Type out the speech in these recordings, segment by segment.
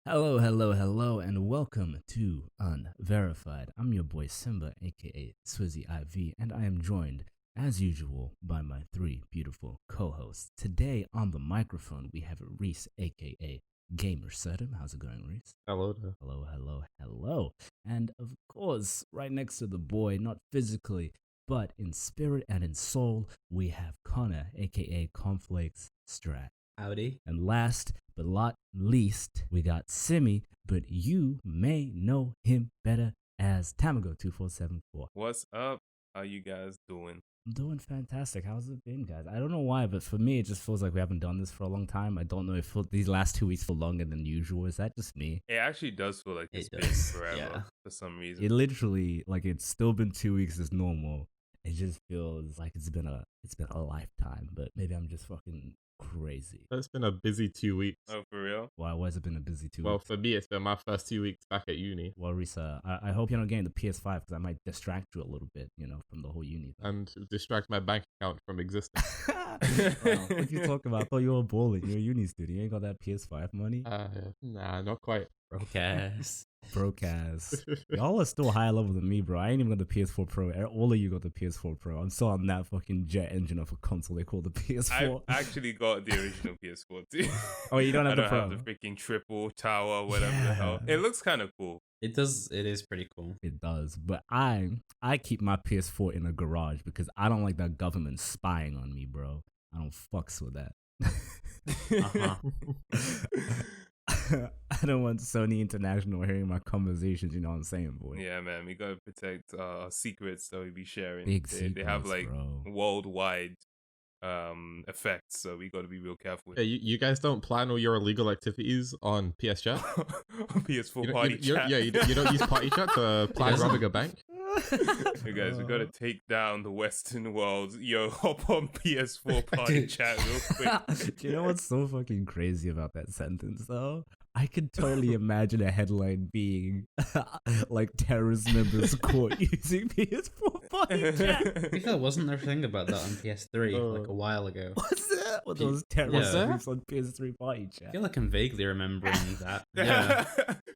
Hello, hello, hello, and welcome to Unverified. I'm your boy Simba, aka Swizzy IV, and I am joined, as usual, by my three beautiful co-hosts. Today on the microphone, we have Reese, aka Gamer Sudden. How's it going, Reese? Hello there. Hello, hello, hello. And of course, right next to the boy, not physically, but in spirit and in soul, we have Connor, aka Conflakes Strat. Howdy. And last but not least, we got Simi, but you may know him better as Tamago2474. What's up? How you guys doing? I'm doing fantastic. How's it been, guys? I don't know why, but for me, it just feels like we haven't done this for a long time. I don't know if these last 2 weeks feel longer than usual. Is that just me? It actually does feel like it's It been does, forever yeah. for some reason. It literally, like, it's still been 2 weeks as normal. It just feels like it's been a lifetime, but maybe I'm just fucking crazy. It's been a busy 2 weeks. Oh, for real? Why has it been a busy 2 Well, weeks? for me, it's been my first 2 weeks back at uni. Well, Risa, I hope you're not getting the PS5 because I might distract you a little bit, from the whole uni thing. And distract my bank account from existing. What you talking about? I thought you were balling. You're a uni student. You ain't got that PS5 money? Nah, not quite. Broadcast. Broadcast. Y'all are still higher level than me, bro. I ain't even got the PS4 Pro. All of you got the PS4 Pro. I'm still on that fucking jet engine of a console they call the PS4. I actually got the original PS4 too. Oh, you don't have I the don't Pro? have the freaking triple tower, whatever the hell. It looks kind of cool. It is pretty cool. It does, but I keep my PS4 in a garage because I don't like that government spying on me, bro. I don't fucks with that. Uh-huh. I don't want Sony International hearing my conversations, you know what I'm saying, boy? Yeah, man, we gotta protect our secrets that we be sharing. Big They have secrets, like bro. worldwide effects, so we gotta be real careful. Yeah, you guys don't plan all your illegal activities on PS Chat? PS4 party chat. You don't use party chat to plan doesn't. robbing a bank? Hey guys, we gotta take down the Western world. Yo, hop on PS4 party chat real quick. Do you know what's so fucking crazy about that sentence, though? I could totally imagine a headline being like terrorist members caught using PS4 party chat. I think there wasn't a thing about that on PS3 like a while ago. What's that? What those terrorist Yeah. groups on PS3 party I chat? feel like I'm vaguely remembering that. Yeah.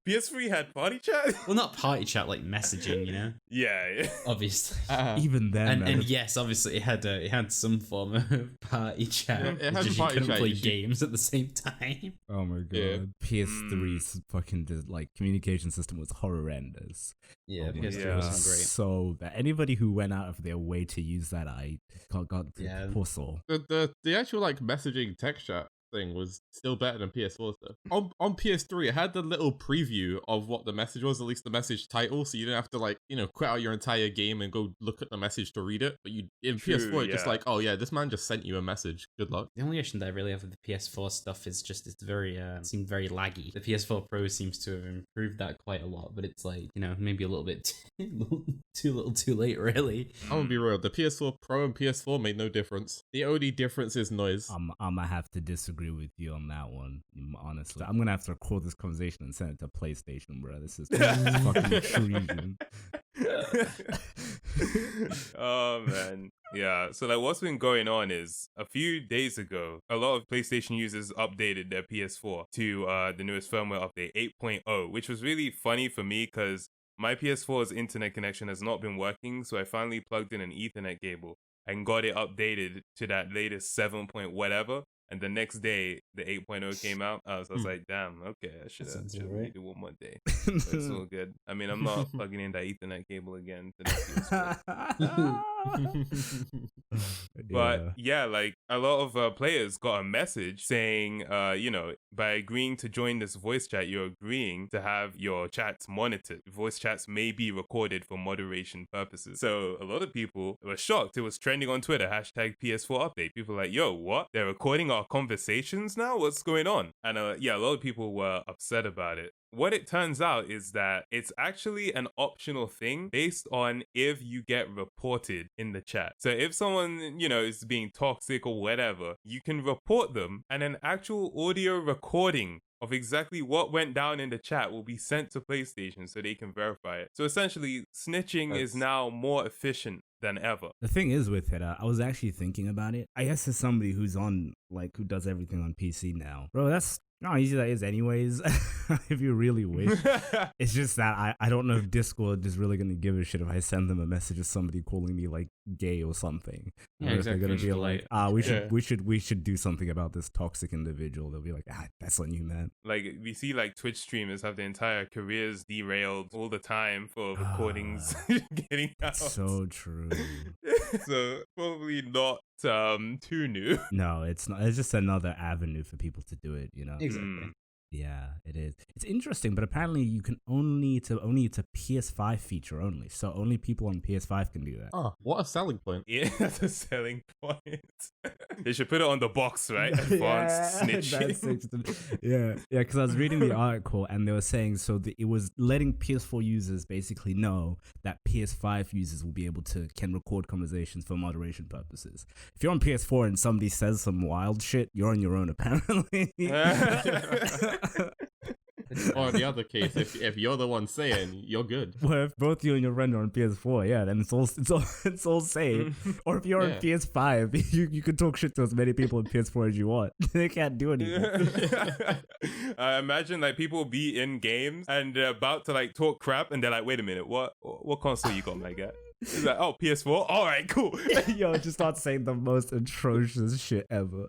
PS3 had party chat? Well, not party chat, like messaging, you know? Yeah. Obviously. Even then, man, And yes, obviously it had some form of party chat. Yeah, it had It's just party you couldn't chat, play you should- games at the same time. oh my god, Yeah. PS3's fucking like communication system was horrendous. Yeah, Oh my PS3 God. wasn't great. So that anybody who went out of their way to use that, I got Yeah. poor soul. The actual like messaging text chat thing was still better than PS4 stuff. On PS3, it had the little preview of what the message was, at least the message title, so you didn't have to like, quit out your entire game and go look at the message to read it. But you in True, PS4, it's just yeah. like, oh yeah, this man just sent you a message. Good luck. The only issue that I really have with the PS4 stuff is just it's very seemed very laggy. The PS4 Pro seems to have improved that quite a lot, but it's like, maybe a little bit too late, really. I'm gonna be real. The PS4 Pro and PS4 made no difference. The only difference is noise. I'm gonna have to disagree with you on that one. Honestly, I'm gonna have to record this conversation and send it to PlayStation, bro. This is fucking intrusion. Oh man. Yeah, so like what's been going on is a few days ago, a lot of PlayStation users updated their PS4 to the newest firmware update 8.0, which was really funny for me because my PS4's internet connection has not been working, so I finally plugged in an Ethernet cable and got it updated to that latest 7 point whatever. And the next day, the 8.0 came out. I was like, damn, okay, I should sounds have alright. waited one more day. But it's all good. I mean, I'm not plugging in that Ethernet cable again to that PS4. But yeah, like a lot of players got a message saying, by agreeing to join this voice chat, you're agreeing to have your chats monitored. Voice chats may be recorded for moderation purposes. So a lot of people were shocked. It was trending on Twitter, hashtag PS4 update. People were like, yo, what? They're recording our conversations now? What's going on? And a lot of people were upset about it. What it turns out is that it's actually an optional thing based on if you get reported in the chat. So if someone, is being toxic or whatever, you can report them and an actual audio recording of exactly what went down in the chat will be sent to PlayStation so they can verify it. So essentially, snitching is now more efficient than ever. The thing is with it, I was actually thinking about it. I guess as somebody who's on, who does everything on PC now, bro, that's know how easy that is anyways, if you really wish. It's just that I don't know if Discord is really going to give a shit if I send them a message of somebody calling me like gay or something. Yeah, or exactly. if they're going to be like, we should do something about this toxic individual. They'll be like, that's on you, man. Like, we see like Twitch streamers have their entire careers derailed all the time for recordings getting out. So true. So probably not too new. No, it's not. It's just another avenue for people to do it, you know? Exactly. Yeah, it is. It's interesting, but apparently you can only it's a PS5 feature only. So only people on PS5 can do that. Oh, what a selling point. Yeah, that's a selling point. They should put it on the box, right? Advanced snitching. Yeah, because I was reading the article and they were saying it was letting PS4 users basically know that PS5 users will be able can record conversations for moderation purposes. If you're on PS4 and somebody says some wild shit, you're on your own apparently. Or the other case, if you're the one saying, you're good. Well, if both you and your friend are on PS4, yeah, then it's all safe. Or if you're on PS5, you can talk shit to as many people on PS4 as you want. They can't do anything. I imagine like people be in games and they're about to like talk crap, and they're like, "Wait a minute, what console you got, my guy?" It's like, "Oh, PS4. All right, cool." Yo, just start saying the most atrocious shit ever.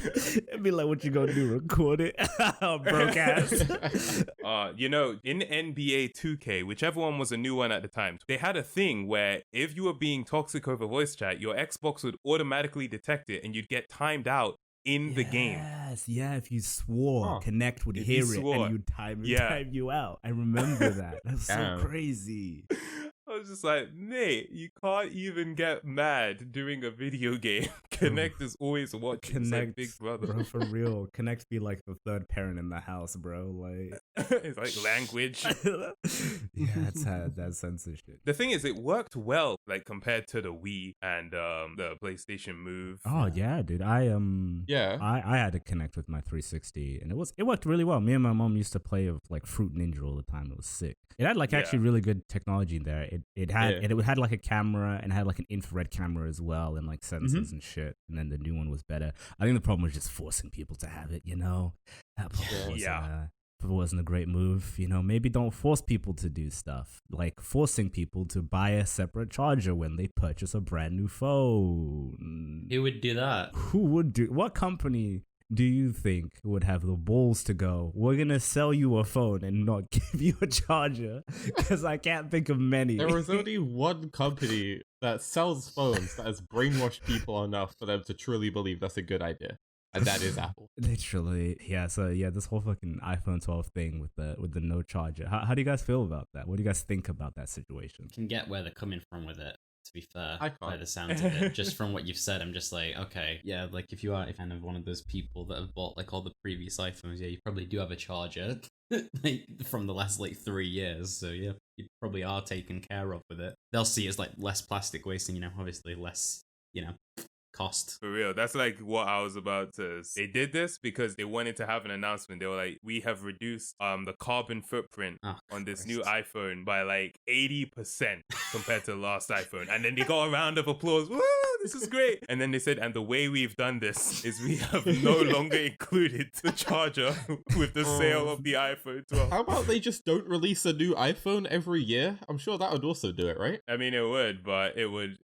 It'd be like, what you gonna do? Record it? Broke ass. In NBA 2K, whichever one was a new one at the time, they had a thing where if you were being toxic over voice chat, your Xbox would automatically detect it and you'd get timed out in the game. Yes, yeah, if you swore, Kinect would hear it and you'd time you out. I remember that. That's so crazy. I was just like, mate, you can't even get mad doing a video game. Kinect is always watching. Kinect, like Big Brother. Bro, for real. Kinect be like the third parent in the house, bro. Like it's like language. Yeah, that's censorship. The thing is, it worked well, like compared to the Wii and the PlayStation Move. Oh yeah, dude. I had to connect with my 360, and it worked really well. Me and my mom used to play with like Fruit Ninja all the time. It was sick. It had like actually really good technology there. It had like a camera and had like an infrared camera as well, and like sensors and shit. And then the new one was better. I think the problem was just forcing people to have it, you know? That wasn't a great move, you know? Maybe don't force people to do stuff, like forcing people to buy a separate charger when they purchase a brand new phone. Who would do that? What company do you think would have the balls to go, we're gonna sell you a phone and not give you a charger? Because I can't think of many. There was only one company that sells phones that has brainwashed people enough for them to truly believe that's a good idea, and that is Apple. Literally, yeah. So yeah, this whole fucking iPhone 12 thing with the no charger. How do you guys feel about that? What do you guys think about that situation? I can get where they're coming from with it. To be fair, I can't. By the sound of it, just from what you've said, I'm just like, okay, yeah, like if you are kind of one of those people that have bought like all the previous iPhones, yeah, you probably do have a charger like, from the last like 3 years, so yeah, you probably are taken care of with it. They'll see it as like less plastic wasting, you know, obviously less, you know, cost. For real, that's like what I was about to say. They did this because they wanted to have an announcement. They were like, we have reduced the carbon footprint on this new iPhone by like 80% compared to the last iPhone. And then they got a round of applause. Woo, this is great. And then they said, and the way we've done this is we have no longer included the charger with the sale of the iPhone 12. How about they just don't release a new iPhone every year? I'm sure that would also do it, right? I mean, it would, but it would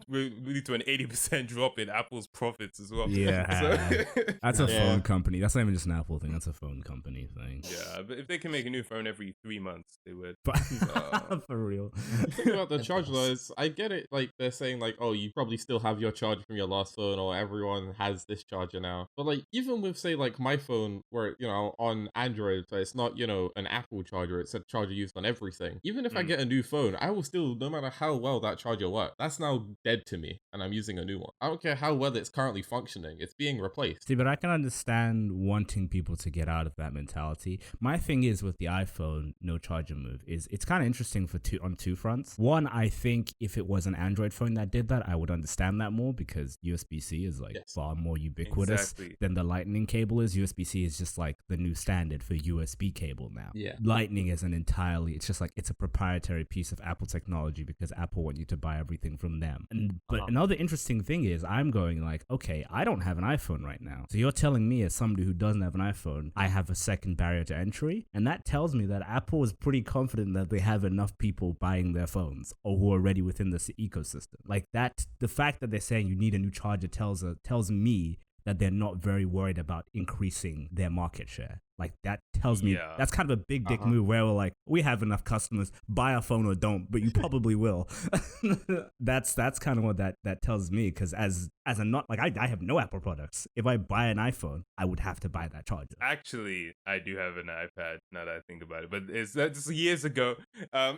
lead to an 80% drop in Apple's profits as well. Yeah, that's a phone company. That's not even just an Apple thing. That's a phone company thing. Yeah, but if they can make a new phone every 3 months, they would. For real. The thing about the charger though is, I get it. Like they're saying, like, oh, you probably still have your charger from your last phone, or everyone has this charger now. But like, even with say like my phone, where on Android, so it's not an Apple charger. It's a charger used on everything. Even if I get a new phone, I will still, no matter how well that charger works, that's now dead to me, and I'm using a new one. I don't care how well it's currently functioning, it's being replaced. See, but I can understand wanting people to get out of that mentality. My thing is with the iPhone no charger move is it's kind of interesting on two fronts. One, I think if it was an Android phone that did that, I would understand understand that more because USB-C is like far more ubiquitous than the Lightning cable is. USB-C is just like the new standard for USB cable now. Yeah. Lightning is it's just like it's a proprietary piece of Apple technology because Apple want you to buy everything from them. But another interesting thing is I'm going like, okay, I don't have an iPhone right now. So you're telling me as somebody who doesn't have an iPhone, I have a second barrier to entry? And that tells me that Apple is pretty confident that they have enough people buying their phones or who are already within this ecosystem. Like that, the fact that they're saying you need a new charger tells me that they're not very worried about increasing their market share. Like that tells me that's kind of a big dick move where we're like, we have enough customers, buy a phone or don't, but you probably will. That's kind of what that tells me, because as a not like I have no Apple products. If I buy an iPhone, I would have to buy that charger. Actually, I do have an iPad now that I think about it, but that's years ago. But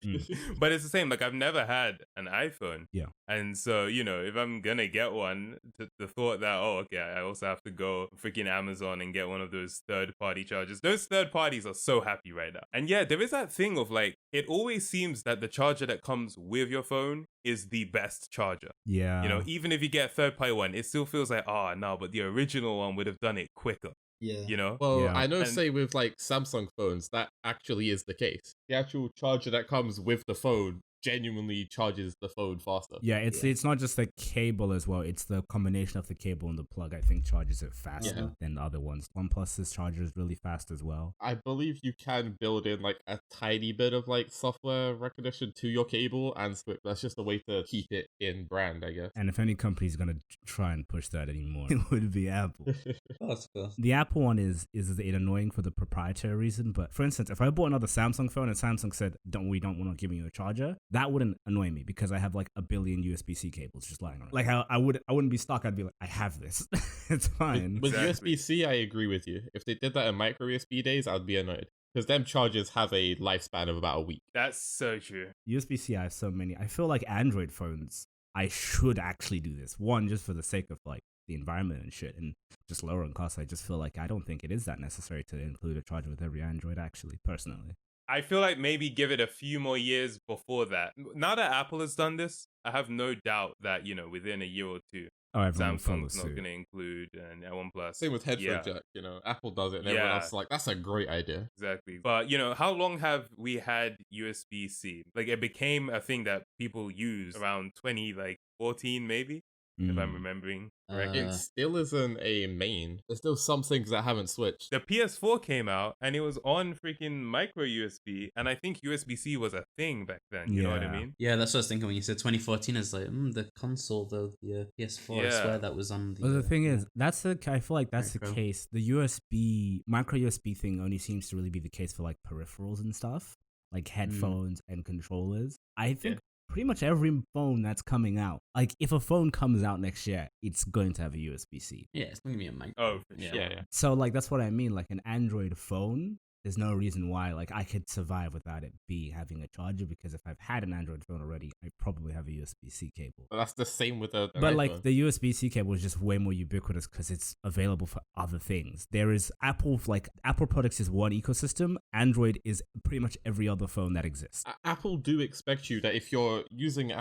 it's the same. Like I've never had an iPhone. Yeah. And so, if I'm gonna get one, the thought that, I also have to go freaking Amazon and get one of those third-party chargers. Those third parties are so happy right now. And yeah, there is that thing of like, it always seems that the charger that comes with your phone is the best charger. Yeah. Even if you get a third-party one, it still feels like, no, but the original one would have done it quicker. Yeah. Well, I know, say with like Samsung phones, that actually is the case. The actual charger that comes with the phone genuinely charges the phone faster. Yeah, it's not just the cable as well. It's the combination of the cable and the plug, I think, charges it faster than the other ones. OnePlus's charger is really fast as well. I believe you can build in like a tiny bit of like software recognition to your cable and switch. That's just a way to keep it in brand, I guess. And if any company's gonna try and push that anymore, it would be Apple. That's cool. The Apple one is it annoying for the proprietary reason, but for instance, if I bought another Samsung phone and Samsung said, we're not giving you a charger, that wouldn't annoy me because I have like a billion USB-C cables just lying around. Like I wouldn't be stuck. I'd be like, I have this. It's fine. With USB-C, I agree with you. If they did that in micro USB days, I'd be annoyed. Because them chargers have a lifespan of about a week. That's so true. USB-C, I have so many. I feel like Android phones, I should actually do this. One, just for the sake of like the environment and shit, and just lower in cost. I just feel like I don't think it is that necessary to include a charger with every Android, actually, personally. I feel like maybe give it a few more years before that. Now that Apple has done this, I have no doubt that, within a year or two, Samsung's not going to include and OnePlus. Same with headphone jack, Apple does it and everyone else is like, that's a great idea. Exactly. But, how long have we had USB-C? Like it became a thing that people use around 2014 maybe, if I'm remembering correctly. It still isn't a main. There's still some things that haven't switched. The PS4 came out and it was on freaking micro USB, and I think USB-C was a thing back then. You know what I mean? Yeah, that's what I was thinking when you said 2014. It's like the console, the PS4. I swear that was on the. Well, the thing is, I feel like that's micro. The case. The micro USB thing only seems to really be the case for like peripherals and stuff, like headphones and controllers. I think. Pretty much every phone that's coming out, like if a phone comes out next year, it's going to have a USB-C. Yeah, it's going to be a micro. Oh, for sure. Yeah. So like that's what I mean. Like an Android phone, there's no reason why like I could survive without it having a charger, because if I've had an Android phone already, I probably have a USB-C cable. But that's the same with an But iPhone. like the USB-C cable is just way more ubiquitous because it's available for other things. There is Apple products is one ecosystem. Android is pretty much every other phone that exists. Apple do expect you that if you're using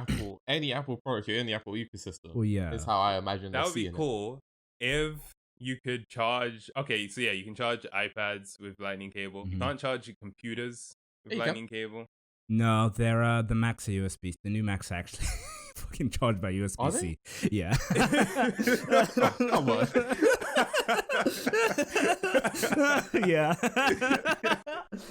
any Apple product, you're in the Apple ecosystem. Well, yeah. Is how I imagine that would be cool if you could charge. Okay, so yeah, you can charge iPads with Lightning cable. You can't charge your computers with Lightning cable. No, they're the Macs are USB. The new Macs are actually fucking charged by USB-C. Yeah. Come on. Yeah.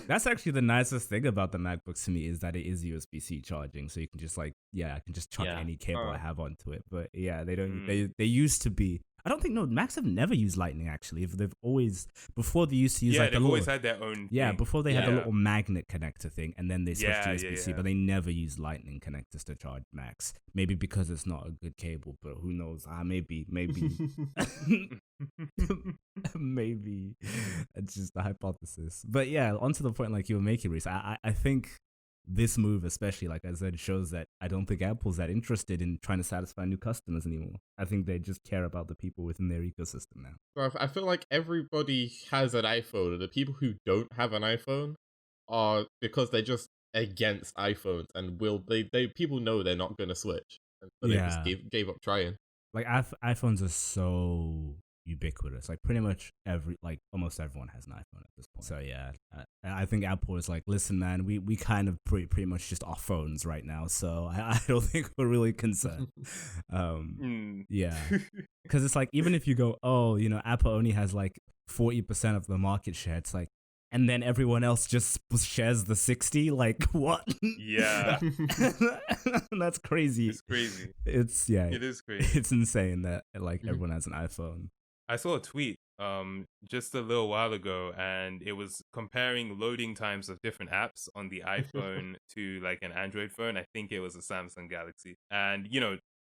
That's actually the nicest thing about the MacBooks to me, is that it is USB-C charging, so you can just I can just chuck any cable I have onto it. But yeah, they don't. They used to be. I don't think Macs have never used Lightning actually. They've always before they used to use they've always had their own. Yeah, before they had the little magnet connector thing, and then they switched to USB-C, but they never used Lightning connectors to charge Macs. Maybe because it's not a good cable, but who knows? Maybe. Maybe it's just a hypothesis. But yeah, onto the point like you were making, Reese. I think this move, especially, like I said, shows that I don't think Apple's that interested in trying to satisfy new customers anymore. I think they just care about the people within their ecosystem now. So I feel like everybody has an iPhone, and the people who don't have an iPhone are because they're just against iPhones, and people know they're not going to switch. but they just gave up trying. Like iPhones are so ubiquitous. Like pretty much almost everyone has an iPhone at this point. So yeah, I think Apple is like, listen, man, we kind of pretty much just off phones right now. So I don't think we're really concerned. Yeah, because it's like, even if you go, oh, Apple only has like 40% of the market share, it's like, and then everyone else just shares the 60. Like, what? Yeah. That's crazy. It's crazy. It is crazy. It's insane that like everyone has an iPhone. I saw a tweet just a little while ago, and it was comparing loading times of different apps on the iPhone to like an Android phone. I think it was a Samsung Galaxy. And,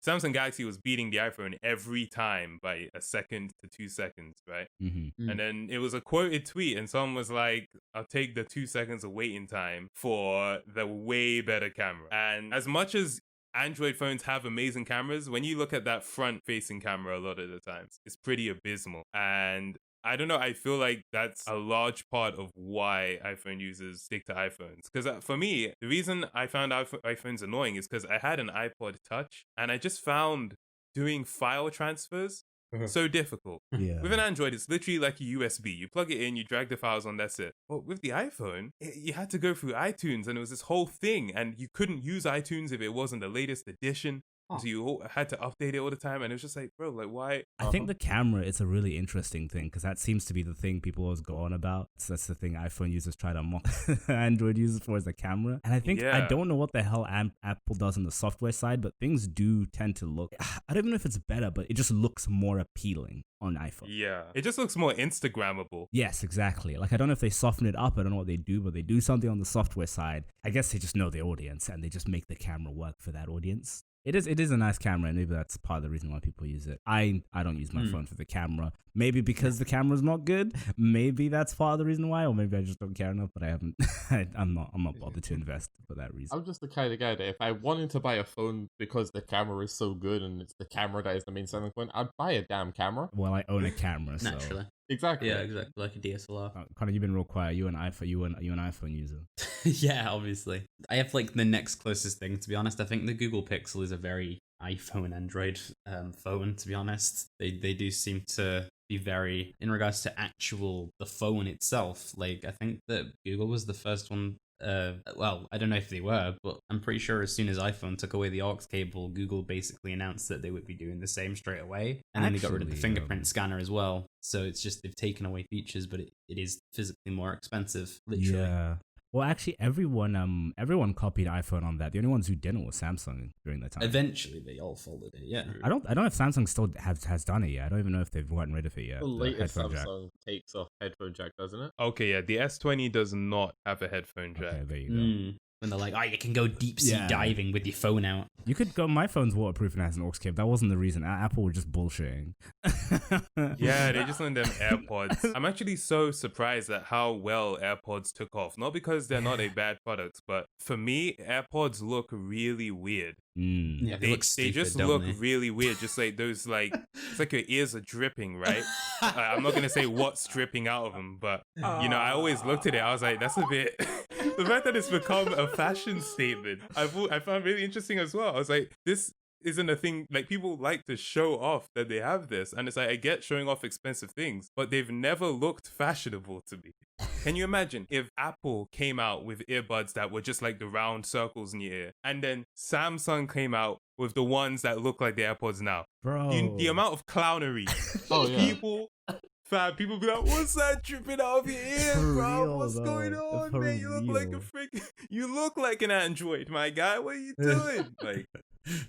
Samsung Galaxy was beating the iPhone every time by a second to 2 seconds, right? Mm-hmm. And then it was a quoted tweet, and someone was like, I'll take the 2 seconds of waiting time for the way better camera. And as much as Android phones have amazing cameras, when you look at that front-facing camera a lot of the times, it's pretty abysmal. And I don't know, I feel like that's a large part of why iPhone users stick to iPhones. Because for me, the reason I found iPhones annoying is because I had an iPod Touch, and I just found doing file transfers so difficult. Yeah. With an Android, it's literally like a USB. You plug it in, you drag the files on, that's it. But with the iPhone, you had to go through iTunes, and it was this whole thing, and you couldn't use iTunes if it wasn't the latest edition. So you had to update it all the time, and it was just like, bro, like, why? I think the camera is a really interesting thing, because that seems to be the thing people always go on about. So that's the thing iPhone users try to mock Android users for, is the camera. And I think, I don't know what the hell Apple does on the software side, but things do tend to look, I don't even know if it's better, but it just looks more appealing on iPhone. Yeah. It just looks more Instagrammable. Yes, exactly. Like, I don't know if they soften it up. I don't know what they do, but they do something on the software side. I guess they just know their audience, and they just make the camera work for that audience. It is a nice camera, and maybe that's part of the reason why people use it. I don't use my phone for the camera. Maybe because the camera's not good. Maybe that's part of the reason why, or maybe I just don't care enough. But I haven't. I'm not bothered to invest for that reason. I'm just the kind of guy that if I wanted to buy a phone because the camera is so good and it's the camera that is the main selling point, I'd buy a damn camera. Well, I own a camera, so Naturally. Exactly. Yeah, exactly. Like a DSLR. Connor, you've been real quiet. You an iPhone user. Yeah, obviously. I have like the next closest thing, to be honest. I think the Google Pixel is a very iPhone Android phone, to be honest. They do seem to be very, in regards to the phone itself. Like, I think that Google was the first one. Well, I don't know if they were, but I'm pretty sure as soon as iPhone took away the aux cable, Google basically announced that they would be doing the same straight away. And then they got rid of the fingerprint scanner as well. So it's just, they've taken away features, but it is physically more expensive, literally. Yeah. Well, actually, everyone copied iPhone on that. The only ones who didn't was Samsung during that time. Eventually, they all followed it. Yeah. I don't know if Samsung still has done it yet. I don't even know if they've gotten rid of it yet. The latest Samsung takes off headphone jack, doesn't it? Okay, yeah. The S20 does not have a headphone jack. Okay, there you go. When they're like, you can go deep sea diving with your phone out. You could go, my phone's waterproof and has an aux cable. That wasn't the reason. Apple were just bullshitting. Yeah, they just lent them AirPods. I'm actually so surprised at how well AirPods took off. Not because they're not a bad product, but for me, AirPods look really weird. Yeah, they just look really weird. Just like those, like, it's like your ears are dripping, right? I'm not gonna say what's dripping out of them, but I always looked at it. I was like, that's a bit. The fact that it's become a fashion statement, I found really interesting as well. I was like, this isn't a thing. Like, people like to show off that they have this, and it's like, I get showing off expensive things, but they've never looked fashionable to me. Can you imagine if Apple came out with earbuds that were just like the round circles in your ear, and then Samsung came out with the ones that look like the AirPods now? Bro, the amount of clownery. People be like, what's that dripping out of your ear, bro? Real, what's going on, man? You look like a freak. You look like an Android, my guy. What are you doing? Like,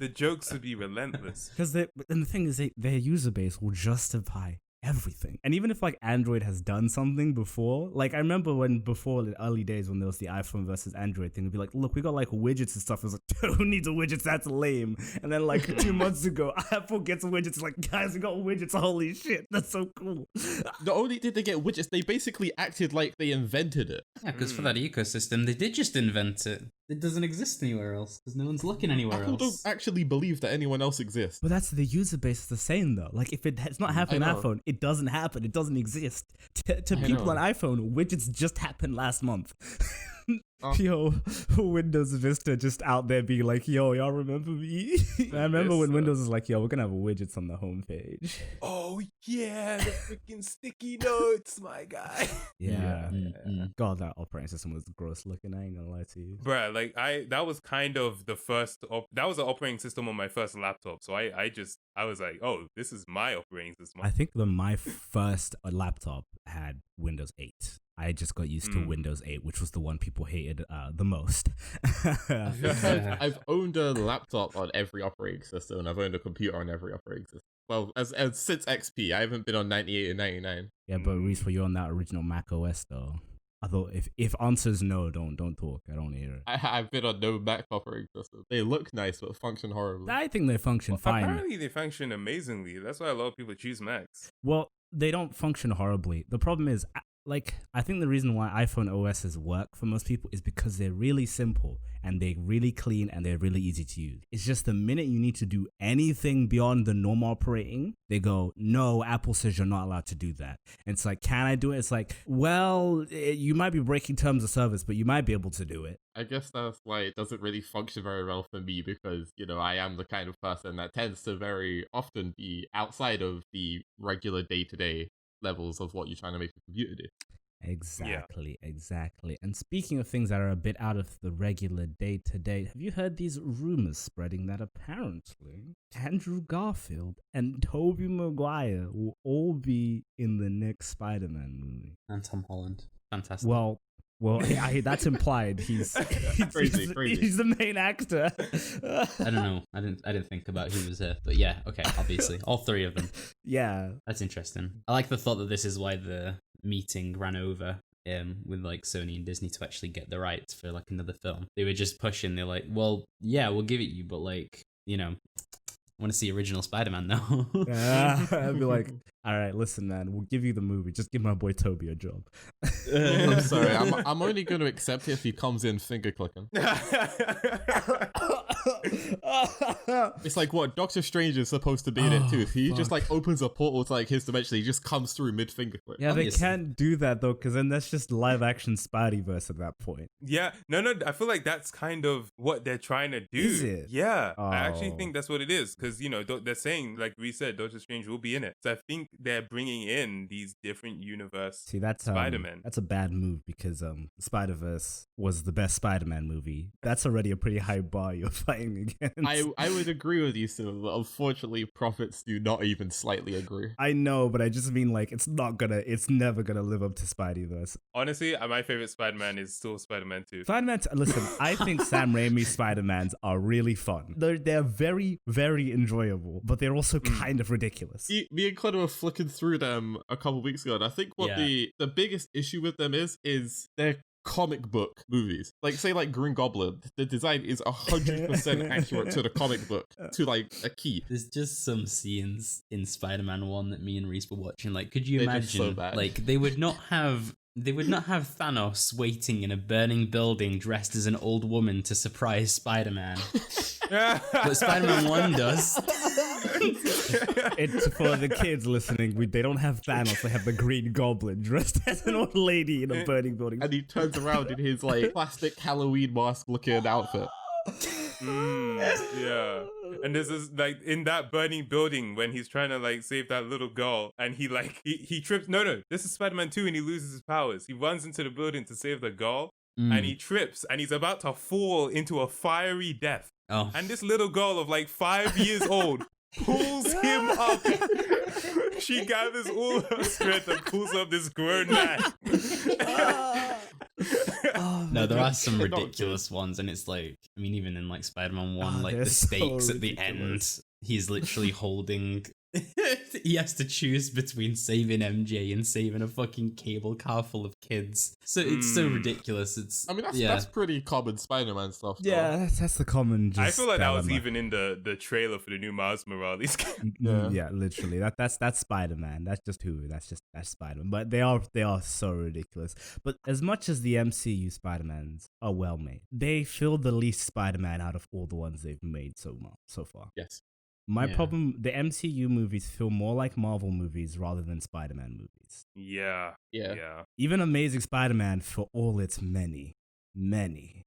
the jokes would be relentless. Because the thing is, their user base will justify everything. And even if like Android has done something before, like I remember before the early days when there was the iPhone versus Android thing, it'd be like, look, we got like widgets and stuff. It was like, who needs a widgets? That's lame. And then like 2 months ago, Apple gets widgets. Like, guys, we got widgets. Holy shit, that's so cool. Not only did they get widgets, they basically acted like they invented it. Yeah, because for that ecosystem, they did just invent it. It doesn't exist anywhere else because no one's looking anywhere Apple else. don't actually believe that anyone else exists. But that's the user base is the same though. Like if it's not happening on iPhone, it doesn't happen. It doesn't exist. To people on iPhone, widgets just happened last month. Yo, Windows Vista just out there being like, yo, y'all remember me? I remember when Windows was like, yo, we're gonna have widgets on the homepage. Oh yeah, the freaking sticky notes, my guy. Yeah. God, that operating system was gross looking. I ain't gonna lie to you. Bruh, like that was kind of the first, that was the operating system on my first laptop. So I was like, oh, this is my operating system. I think my first laptop had Windows 8. I just got used to Windows 8, which was the one people hated the most. I've owned a laptop on every operating system, and I've owned a computer on every operating system. Well, as since XP, I haven't been on 98 and 99. Yeah, but Reese, you're on that original Mac OS though. I thought if answers no, don't talk. I don't hear it. I've been on no Mac operating system. They look nice, but function horribly. I think they function fine. Apparently, they function amazingly. That's why a lot of people choose Macs. Well, they don't function horribly. The problem is, like, I think the reason why iPhone OSs work for most people is because they're really simple and they're really clean and they're really easy to use. It's just the minute you need to do anything beyond the normal operating, they go, no, Apple says you're not allowed to do that. And it's like, can I do it? It's like, well, you might be breaking terms of service, but you might be able to do it. I guess that's why it doesn't really function very well for me, because, you know, I am the kind of person that tends to very often be outside of the regular day-to-day levels of what you're trying to make a computer do. Exactly. And speaking of things that are a bit out of the regular day-to-day, have you heard these rumors spreading that apparently Andrew Garfield and Tobey Maguire will all be in the next Spider-Man movie? And Tom Holland. Fantastic. Well, that's implied. He's crazy. He's the main actor. I don't know. I didn't think about who was but yeah, okay, obviously. All three of them. Yeah. That's interesting. I like the thought that this is why the meeting ran over with like Sony and Disney to actually get the rights for like another film. They were just pushing, they're like, well, yeah, we'll give it you, but like, you know, I want to see original Spider-Man now. I'd be like, all right, listen, man, we'll give you the movie. Just give my boy Toby a job. I'm sorry, I'm only going to accept it if he comes in finger clicking. It's like what Doctor Strange is supposed to be in it too. He just like opens a portal to like his dimension. He just comes through mid finger click. Yeah, they can't do that though, because then that's just live action Spideyverse at that point. Yeah, no, I feel like that's kind of what they're trying to do. Is it? Yeah, I actually think that's what it is, because you know they're saying, like we said, Doctor Strange will be in it. So I think they're bringing in these different universe. See, that's Spider-Man. That's a bad move, because Spider-Verse was the best Spider-Man movie. That's already a pretty high bar you're fighting against. I would agree with you, Sim, but unfortunately, prophets do not even slightly agree. I know, but I just mean like it's never gonna live up to Spideyverse. Honestly, my favorite Spider-Man is still Spider-Man 2. Listen, I think Sam Raimi's Spider-Mans are really fun. They're very, very enjoyable, but they're also kind of ridiculous. Me and Connor were flicking through them a couple weeks ago, and I think what the biggest issue with them is they're comic book movies. Like, say, like Green Goblin, the design is 100% accurate to the comic book, to like a key. There's just some scenes in Spider-Man 1 that me and Reese were watching. Like, could you imagine? So bad. Like, they would not have Thanos waiting in a burning building dressed as an old woman to surprise Spider-Man. But Spider-Man 1 does. It's for the kids listening. They don't have Thanos. They have the Green Goblin dressed as an old lady in a burning building. And he turns around in his like plastic Halloween mask looking outfit. Yeah. And there's this, like, in that burning building when he's trying to like save that little girl, and he like he trips. No, this is Spider-Man 2, and he loses his powers. He runs into the building to save the girl, and he trips, and he's about to fall into a fiery death. Oh. And this little girl of like 5 years old pulls him up. She gathers all her strength and pulls up this grown man. No, there are some ridiculous ones, and it's like, I mean, even in like Spider-Man 1, like the stakes so at the ridiculous. end, he's literally holding. He has to choose between saving MJ and saving a fucking cable car full of kids. So it's so ridiculous. I mean, that's pretty common Spider-Man stuff. Though. Yeah, that's the common. I feel like that was dilemma. even in the trailer for the new Miles Morales game. Yeah, literally. That's Spider-Man. That's Spider-Man. But they are so ridiculous. But as much as the MCU Spider-Mans are well made, they feel the least Spider-Man out of all the ones they've made so far. Yes. My problem, the MCU movies feel more like Marvel movies rather than Spider-Man movies. Yeah. Yeah. Even Amazing Spider-Man, for all its many many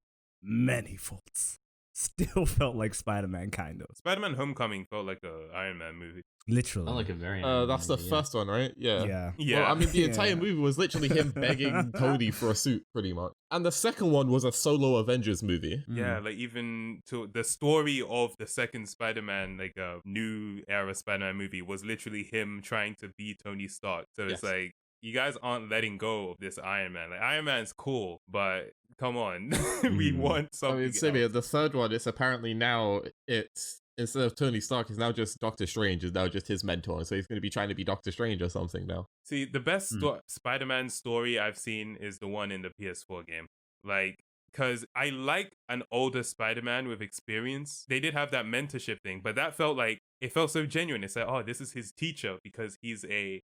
faults, still felt like Spider-Man, kind of. Spider-Man Homecoming felt like a Iron Man movie. Literally. I like a very. That's the first one, right? Yeah. Well, I mean, the entire Yeah. movie was literally him begging Tony for a suit, pretty much. And the second one was a solo Avengers movie. Yeah, like even to the story of the second Spider-Man, like a new era Spider-Man movie, was literally him trying to be Tony Stark. So it's Yes. like, you guys aren't letting go of this Iron Man. Like, Iron Man's cool, but come on, we want I something mean, Simi, else. the third one, it's apparently now, it's instead of Tony Stark, it's now just Doctor Strange, is now just his mentor. So he's going to be trying to be Doctor Strange or something now. See, the best Spider-Man story I've seen is the one in the PS4 game. Like, because I like an older Spider-Man with experience. They did have that mentorship thing, but that felt like, it felt so genuine. It's like, oh, this is his teacher because he's a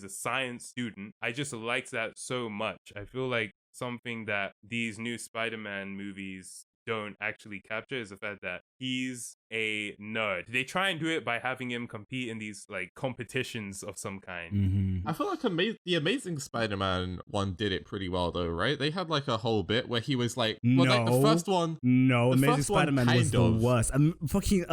science student. I just liked that so much. I feel like something that these new Spider-Man movies don't actually capture is the fact that he's a nerd. They try and do it by having him compete in these like competitions of some kind. Mm-hmm. I feel like the Amazing Spider-Man one did it pretty well, though, right? They had like a whole bit where he was like, well, like the first one. No, the Amazing first one Spider-Man was kind the of. worst. Fucking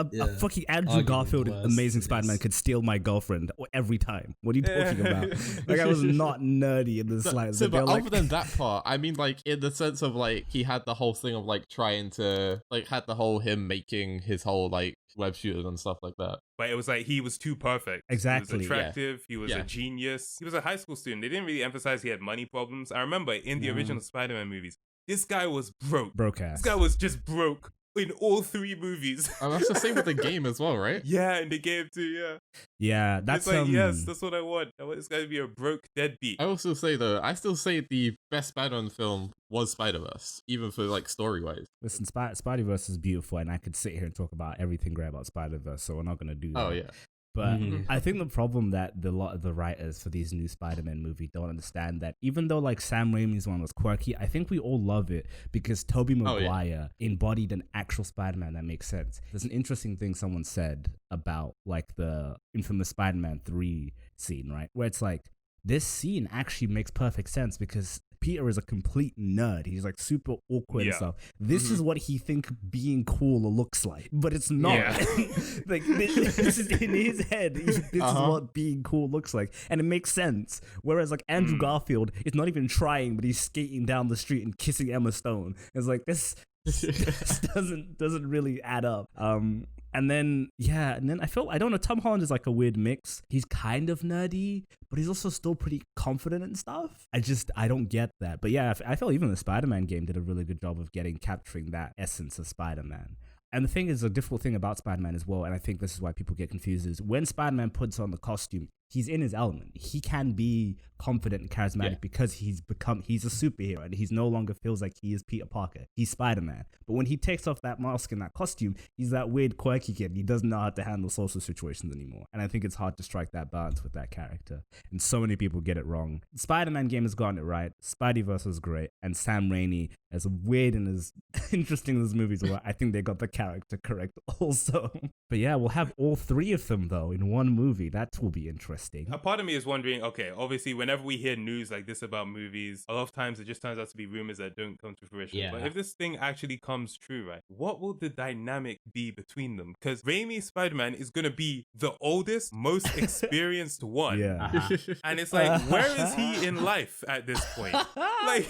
Andrew Arguably Garfield, the worst, Amazing yes. Spider-Man could steal my girlfriend every time. What are you talking about? Like, I was not nerdy in the slightest. So, But but they're other like, than that part, I mean, like, in the sense of, like, he had the whole thing of, like, trying to, like, had the whole him making his whole, like, web shooters and stuff like that. But it was like he was too perfect. Exactly, He was attractive. He was Yeah. a genius. He was a high school student. They didn't really emphasize he had money problems. I remember in the original Spider-Man movies, this guy was broke. broke ass. This guy was just broke in all three movies. And that's the same with the game as well, right? Yeah, in the game too, yeah. Yeah, that's It's like, yes, that's what I want. I want this guy to be a broke deadbeat. I also say, though, I still say the best Spider-Man film was Spider-Verse, even for, like, story-wise. Listen, Spideyverse is beautiful, and I could sit here and talk about everything great about Spider-Verse, so we're not gonna do that. Oh, yeah. But I think the problem that a lot of the writers for these new Spider-Man movie don't understand that even though like Sam Raimi's one was quirky, I think we all love it because Tobey Maguire embodied an actual Spider-Man that makes sense. There's an interesting thing someone said about like the infamous Spider-Man 3 scene, right? Where it's like, this scene actually makes perfect sense because Peter is a complete nerd. He's like super awkward and stuff. This is what he think being cool looks like, but it's not. Yeah. Like this is in his head. This is what being cool looks like, and it makes sense. Whereas like Andrew Garfield is not even trying, but he's skating down the street and kissing Emma Stone. It's like this doesn't really add up. And then I don't know, Tom Holland is like a weird mix. He's kind of nerdy, but he's also still pretty confident and stuff. I don't get that. But yeah, I feel even the Spider-Man game did a really good job of capturing that essence of Spider-Man. And the thing is, a difficult thing about Spider-Man as well, and I think this is why people get confused, is when Spider-Man puts on the costume, he's in his element. He can be confident and charismatic because he's a superhero and he's no longer feels like he is Peter Parker. He's Spider-Man. But when he takes off that mask and that costume, he's that weird quirky kid. He doesn't know how to handle social situations anymore. And I think it's hard to strike that balance with that character. And so many people get it wrong. The Spider-Man game has gotten it right. Spideyverse was great. And Sam Raimi, as weird and as interesting as movies were, I think they got the character correct also. But yeah, we'll have all three of them though in one movie. That will be interesting. A part of me is wondering, okay, obviously whenever we hear news like this about movies, a lot of times it just turns out to be rumors that don't come to fruition. Yeah. But if this thing actually comes true, right, what will the dynamic be between them? Because Raimi's Spider-Man is going to be the oldest, most experienced one. Yeah. And it's like, where is he in life at this point? Like,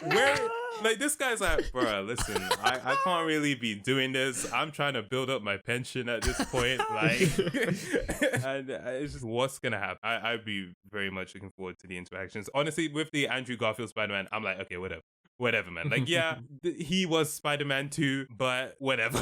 where... Like, this guy's like, bruh, listen, I can't really be doing this. I'm trying to build up my pension at this point. Like, and it's just what's going to happen. I'd be very much looking forward to the interactions. Honestly, with the Andrew Garfield Spider-Man, I'm like, okay, whatever, man. Like, yeah, he was Spider-Man too, but whatever.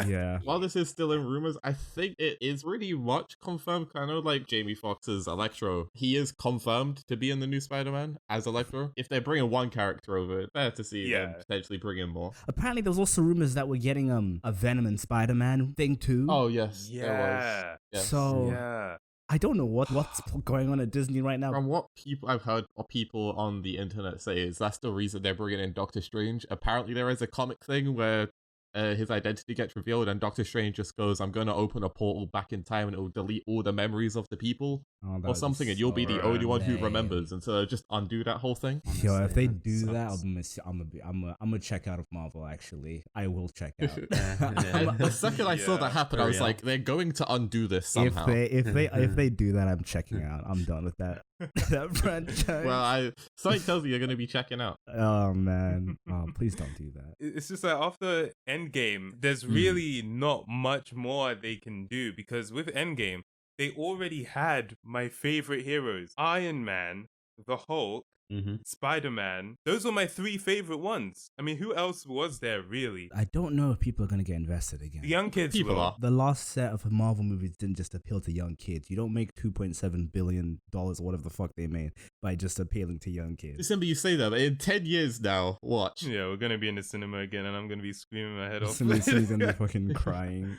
Yeah. While this is still in rumors, I think it is really much confirmed. I know, like, Jamie Foxx's Electro, he is confirmed to be in the new Spider-Man as Electro. If they're bringing one character over, it's fair to see them potentially bring in more. Apparently, there was also rumors that we're getting a Venom and Spider-Man thing too. Oh, yes. There Yeah. was. Yes. So Yeah. I don't know what's going on at Disney right now. From what I've heard or people on the internet say is that's the reason they're bringing in Doctor Strange. Apparently there is a comic thing where his identity gets revealed and Doctor Strange just goes, I'm going to open a portal back in time and it will delete all the memories of the people. Oh, that or would be something, and you'll be the so only one who lame. remembers, and so just undo that whole thing. Yo, if Honestly, they that do that, sucks. I'm gonna check out of Marvel. Actually, I will check out. The second I saw Yeah, that happen, I for was real. like, they're going to undo this somehow. if they do that, I'm checking out. I'm done with that that franchise. Well, something tells me you're going to be checking out. Oh man, oh, please don't do that. It's just like after Endgame, there's really not much more they can do, because with Endgame, they already had my favorite heroes: Iron Man, the Hulk, Mm-hmm. Spider-Man. Those were my 3 favorite ones. I mean, who else was there really? I don't know if people are gonna get invested again. The young kids People will. are. The last set of Marvel movies didn't just appeal to young kids. You don't make $2.7 billion or whatever the fuck they made by just appealing to young kids. December, you say that, but in 10 years now, watch. Yeah, we're gonna be in the cinema again, and I'm gonna be screaming my head off. Somebody's gonna be fucking crying.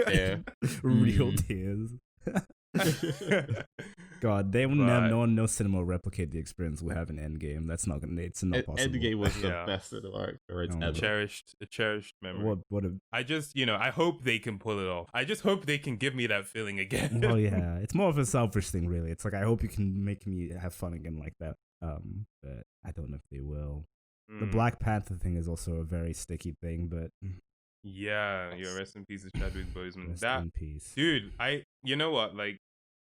Yeah. Real tears. God, they will never. No cinema will replicate the experience we have in Endgame. That's not gonna. It's not possible. Endgame was the Yeah. best cinema experience Oh, ever. a cherished memory. What a I just, I hope they can pull it off. I just hope they can give me that feeling again. well, yeah, it's more of a selfish thing, really. It's like I hope you can make me have fun again like that. But I don't know if they will. The Mm. Black Panther thing is also a very sticky thing, but Yeah, rest in peace to Chadwick Boseman. rest That in peace. dude, you know what? Like,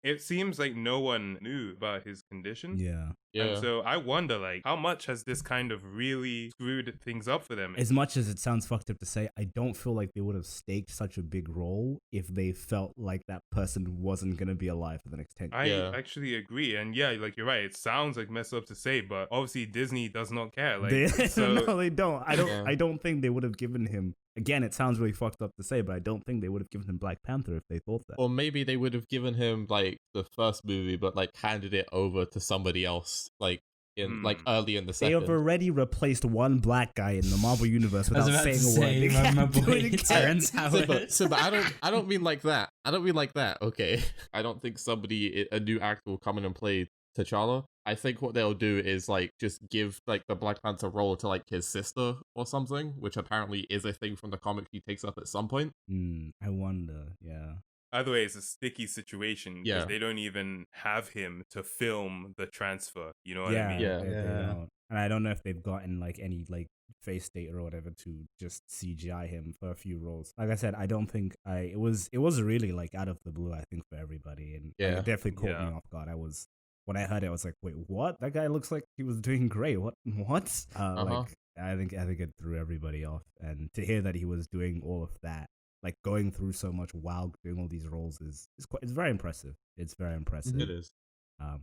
it seems like no one knew about his condition. Yeah. Yeah. And so I wonder, like, how much has this kind of really screwed things up for them? As much as it sounds fucked up to say, I don't feel like they would have staked such a big role if they felt like that person wasn't gonna be alive for the next 10 years. I Yeah. actually agree, and yeah, like you're right. It sounds like messed up to say, but obviously Disney does not care. Like, No, they don't. Yeah. I don't think they would have given him. Again, it sounds really fucked up to say, but I don't think they would have given him Black Panther if they thought that. Or maybe they would have given him like the first movie, but like handed it over to somebody else, like early in the They second. have already replaced one black guy in the Marvel universe I was without about to saying a word. say, They my can't do boy it again. Terrence Howard. So, but I don't mean like that. I don't mean like that. Okay, I don't think a new actor will come in and play T'Challa. I think what they'll do is like just give like the Black Panther role to like his sister or something, which apparently is a thing from the comic he takes up at some point. I wonder. Yeah. either way, it's a sticky situation because Yeah. they don't even have him to film the transfer. You know what Yeah. I mean? Yeah. they don't. And I don't know if they've gotten like any like face data or whatever to just CGI him for a few roles. Like I said, I don't think it was really like out of the blue, I think, for everybody. And Yeah. it definitely caught me off guard. When I heard it, I was like, wait, what? That guy looks like he was doing great. What? Like, I think it threw everybody off. And to hear that he was doing all of that, like going through so much while doing all these roles it's very impressive. It's very impressive. It is.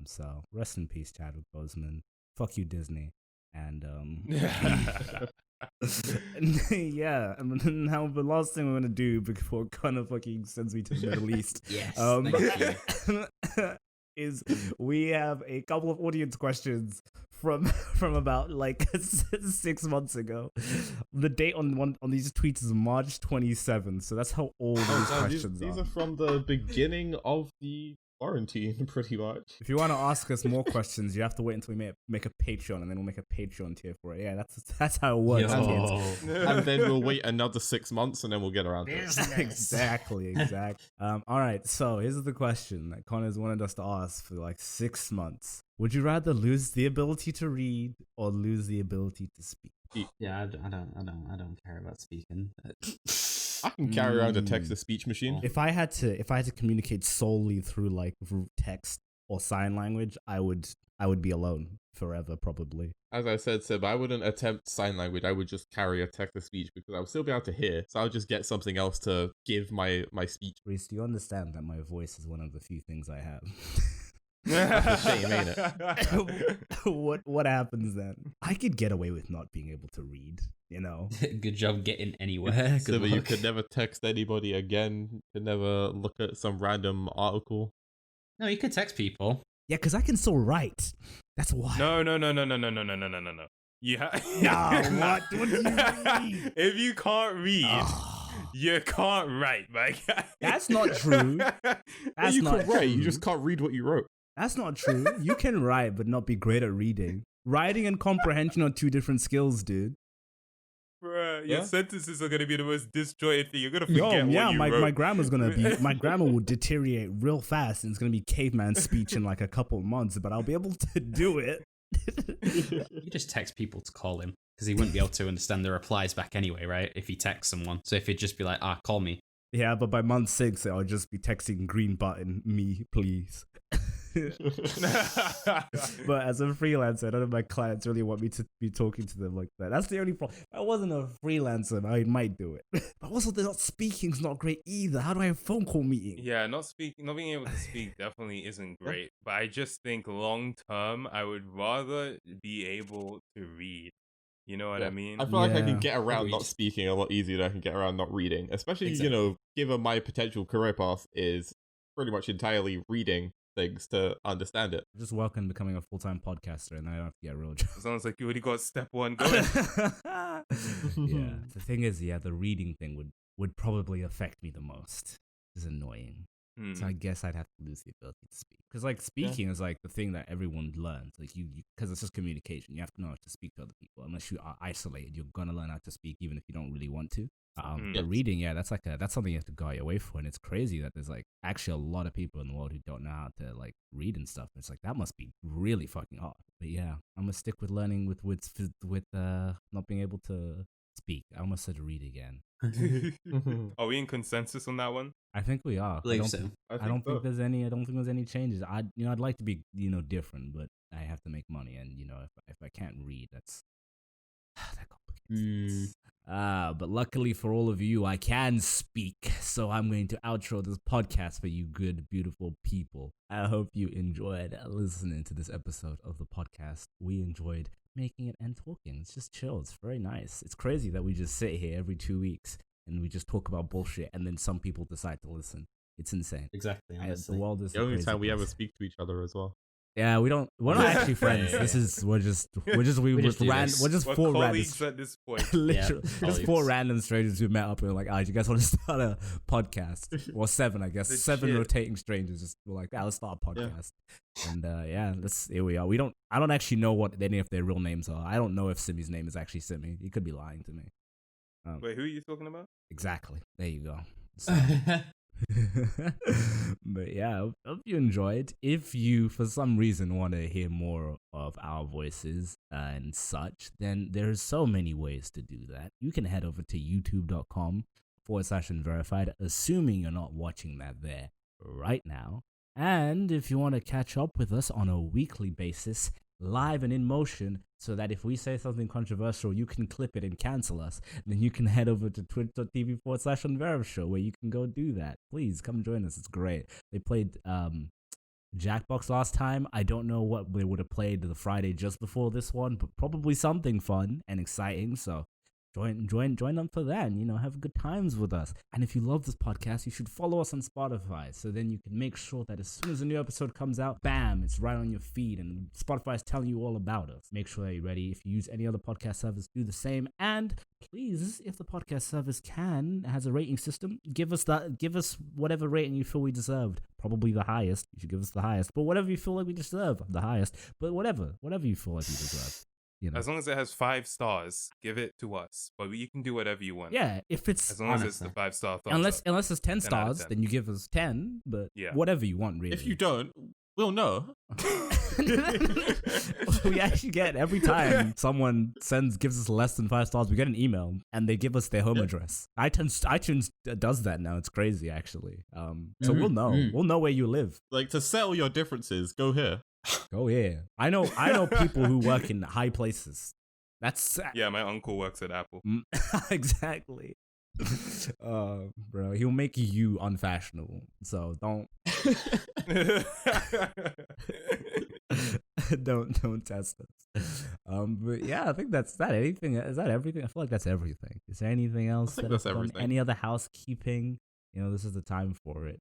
So rest in peace, Chadwick Boseman. Fuck you, Disney. And yeah, and now the last thing we're gonna do before Connor fucking sends me to the Middle East, Yes, thank you. is we have a couple of audience questions from about like 6 months ago. The date on these tweets is March 27th, so that's how old these questions these are. are from the beginning of the quarantine, pretty much. If you want to ask us more questions, you have to wait until we make a Patreon, and then we'll make a Patreon tier for it. Yeah, that's how it works. Yo. And then we'll wait another 6 months, and then we'll get around to it. Exactly. All right, so here's the question that Connor's wanted us to ask for like 6 months. Would you rather lose the ability to read or lose the ability to speak? Yeah, I don't care about speaking. I can carry around a text-to-speech machine. If I had to communicate solely through like text or sign language, I would be alone forever, probably. As I said, Seb, I wouldn't attempt sign language. I would just carry a text-to-speech because I would still be able to hear. So I would just get something else to give my speech. Reese, do you understand that my voice is one of the few things I have? That's a shame, ain't it? What happens then? I could get away with not being able to read, you know. Good job getting anywhere. So Good you luck. could never text anybody again. Could never look at some random article. No, you could text people. Yeah, because I can still write. That's why. No. You No, what do you mean? If you can't read, Oh, you can't write, my guy. that's not true. That's you not could write. You true. just can't read what you wrote. That's not true. You can write, but not be great at reading. Writing and comprehension are two different skills, dude. Bruh. Your sentences are gonna be the most disjointed thing. You're gonna Yo, forget yeah, what you my wrote. my grammar will deteriorate real fast, and it's gonna be caveman speech in like a couple of months, but I'll be able to do it. You just text people to call him because he wouldn't be able to understand the replies back anyway, right? If he texts someone, so if he'd just be like, call me. Yeah, but by month 6, I'll just be texting green button, me, please. But as a freelancer, I don't know if my clients really want me to be talking to them like that. That's the only problem. If I wasn't a freelancer, I might do it. But also, the not speaking's not great either. How do I have a phone call meeting? Yeah, not being able to speak definitely isn't great. But I just think long term, I would rather be able to read. You know what I mean? I feel like I Yeah. can get around Agreed. not speaking a lot easier than I can get around not reading. Especially, Exactly. given my potential career path is pretty much entirely reading things to understand it. Just welcome becoming a full-time podcaster, and I don't have to get a real job. Sounds like you already got step 1 going. Yeah, the thing is, the reading thing would probably affect me the most. It's annoying. So I guess I'd have to lose the ability to speak. Because like speaking is like the thing that everyone learns. Like you because it's just communication. You have to know how to speak to other people. Unless you are isolated, you're gonna learn how to speak even if you don't really want to. But reading, that's something you have to go out your way for. And it's crazy that there's like actually a lot of people in the world who don't know how to like read and stuff. It's like that must be really fucking hard. But yeah, I'm gonna stick with learning with not being able to speak. I almost said read again. Are we in consensus on that one? I think we are. I believe so. I don't think there's any changes. I'd like to be, different, but I have to make money, and if I can't read, that complicates things. But luckily for all of you, I can speak, so I'm going to outro this podcast for you good, beautiful people. I hope you enjoyed listening to this episode of the podcast. We enjoyed making it and talking. It's just chill. It's very nice. It's crazy that we just sit here every 2 weeks and we just talk about bullshit, and then some people decide to listen. It's insane. Exactly. The Honestly. world is The a only crazy time we place. ever speak to each other as well. Yeah, we're not actually friends. Yeah. We're just four colleagues randoms. at this point. Literally, just four colleagues. random strangers who met up and were like, do you guys want to start a podcast? Or 7, I guess. Legit. 7 rotating strangers just were like, let's start a podcast. And here we are. I don't actually know what any of their real names are. I don't know if Simi's name is actually Simi. He could be lying to me. Wait, who are you talking about? Exactly. There you go. So, but yeah, I hope you enjoyed. If you for some reason want to hear more of our voices and such, then there's so many ways to do that. You can head over to youtube.com/unverified, assuming you're not watching that there right now. And if you want to catch up with us on a weekly basis, live and in motion, so that if we say something controversial, you can clip it and cancel us, then you can head over to twitch.tv/unverif show, where you can go do that. Please come join us. It's great. They played Jackbox last time. I don't know what they would have played the Friday just before this one, but probably something fun and exciting. So join them for that, and have good times with us. And if you love this podcast, you should follow us on Spotify, so then you can make sure that as soon as a new episode comes out, bam, it's right on your feed, and Spotify is telling you all about us. Make sure that you're ready. If you use any other podcast service, do the same. And please, if the podcast service has a rating system, give us whatever rating you feel we deserved. Probably the highest. You should give us the highest, but whatever you feel like we deserve, the highest. But whatever you feel like we deserve. As long as it has 5 stars, give it to us. But you can do whatever you want. Yeah, if it's As long as it's the 5-star thumbs unless up. it's 10 10 out of stars, 10. then you give us 10. But Yeah. whatever you want, really. If you don't, we'll know. We actually get every time someone gives us less than 5 stars, we get an email and they give us their home address. iTunes does that now. It's crazy, actually. So we'll know. We'll know where you live. Like, to settle your differences, go here. Go here. I know people who work in high places. That's Yeah, my uncle works at Apple. exactly. Bro, he'll make you unfashionable. So don't don't test us. But yeah, I think that's that. Anything? Is that everything? I feel like that's everything. Is there anything else? think that's everything. Any other housekeeping? This is the time for it.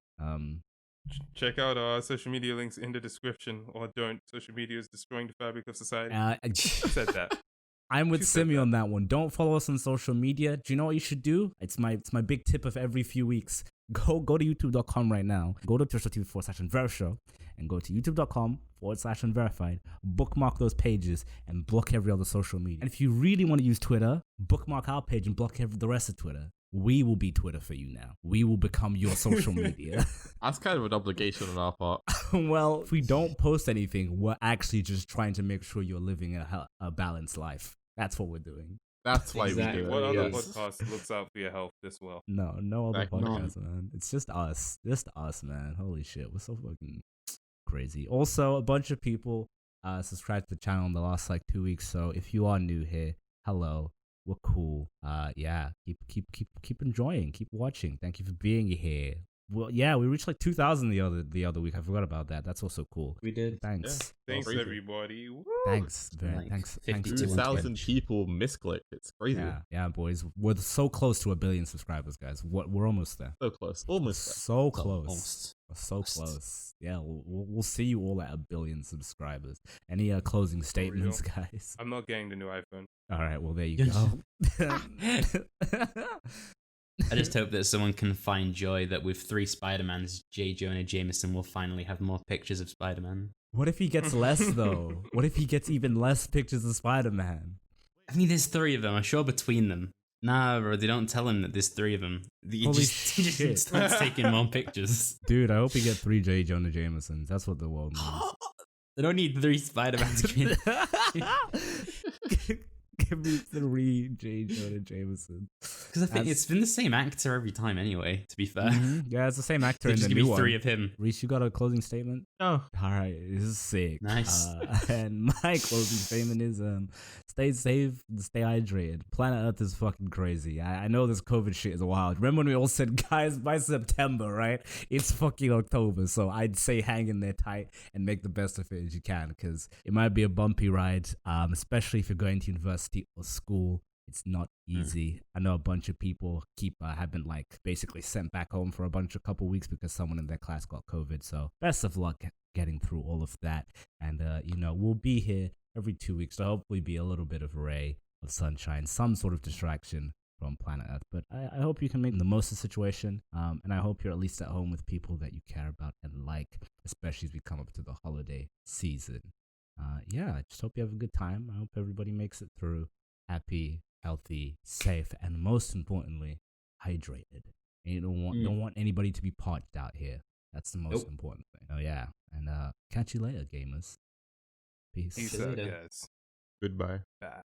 Check out our social media links in the description, or don't. Social media is destroying the fabric of society. I said that. I'm with Who said Simi that? on that one. Don't follow us on social media. Do you know what you should do? It's my big tip of every few weeks. Go to youtube.com right now. Go to twitch.tv/Unverified and go to youtube.com/Unverified. Bookmark those pages and block every other social media. And if you really want to use Twitter, bookmark our page and block the rest of Twitter. We will be Twitter for you now. We will become your social media. That's kind of an obligation on our part. Well, if we don't post anything, we're actually just trying to make sure you're living a balanced life. That's what we're doing. That's why Exactly. we do What it. other Yes. podcast looks out for your health this well? No other Like, no. podcast, man. It's just us. Just us, man. Holy shit. We're so fucking crazy. Also, a bunch of people subscribed to the channel in the last like 2 weeks. So if you are new here, hello. We're cool. Yeah. Keep enjoying. Keep watching. Thank you for being here. Well, yeah, we reached like 2,000 the other week. I forgot about that. That's also cool. We did. Thanks. Thanks, crazy. everybody. Woo! Thanks. Like Thanks. 52 to 2,000 Twitch. people misclick. It's crazy. Yeah, boys. We're so close to 1 billion subscribers, guys. We're almost there. So close. Almost there. So close. Almost. We're so Almost. close. Yeah, we'll see you all at 1 billion subscribers. Any closing statements, guys? I'm not getting the new iPhone. All right, well, there you go. I just hope that someone can find joy that with 3 Spider-Mans, J. Jonah Jameson will finally have more pictures of Spider-Man. What if he gets less, though? What if he gets even less pictures of Spider-Man? I mean, there's 3 of them. I'm sure between them. Nah, bro, they don't tell him that there's 3 of them. He Holy he shit. just starts taking more pictures. Dude, I hope we get 3 J. Jonah Jamesons. That's what the world needs. They don't need 3 Spider-Mans. Give me 3 J. Jonah Jameson. Because I think it's been the same actor every time anyway, to be fair. Yeah, it's the same actor in Just the give new me 3 one. of him. Reese, you got a closing statement? No. All right, this is sick. Nice. And my closing statement is stay safe, stay hydrated. Planet Earth is fucking crazy. I know this COVID shit is wild. Remember when we all said, guys, by September, right? It's fucking October. So I'd say hang in there tight and make the best of it as you can, because it might be a bumpy ride, especially if you're going to university or school. It's not easy. I know a bunch of people have been like basically sent back home for a couple weeks because someone in their class got COVID. So best of luck getting through all of that. And we'll be here every 2 weeks to hopefully be a little bit of a ray of sunshine, some sort of distraction from planet Earth. But I hope you can make the most of the situation. And I hope you're at least at home with people that you care about and like, especially as we come up to the holiday season. I just hope you have a good time. I hope everybody makes it through happy, healthy, safe, and most importantly, hydrated. And you don't want anybody to be parched out here. That's the most important thing. Oh yeah. And catch you later, gamers. Peace. Peace See you out, later. guys. Goodbye. Bye.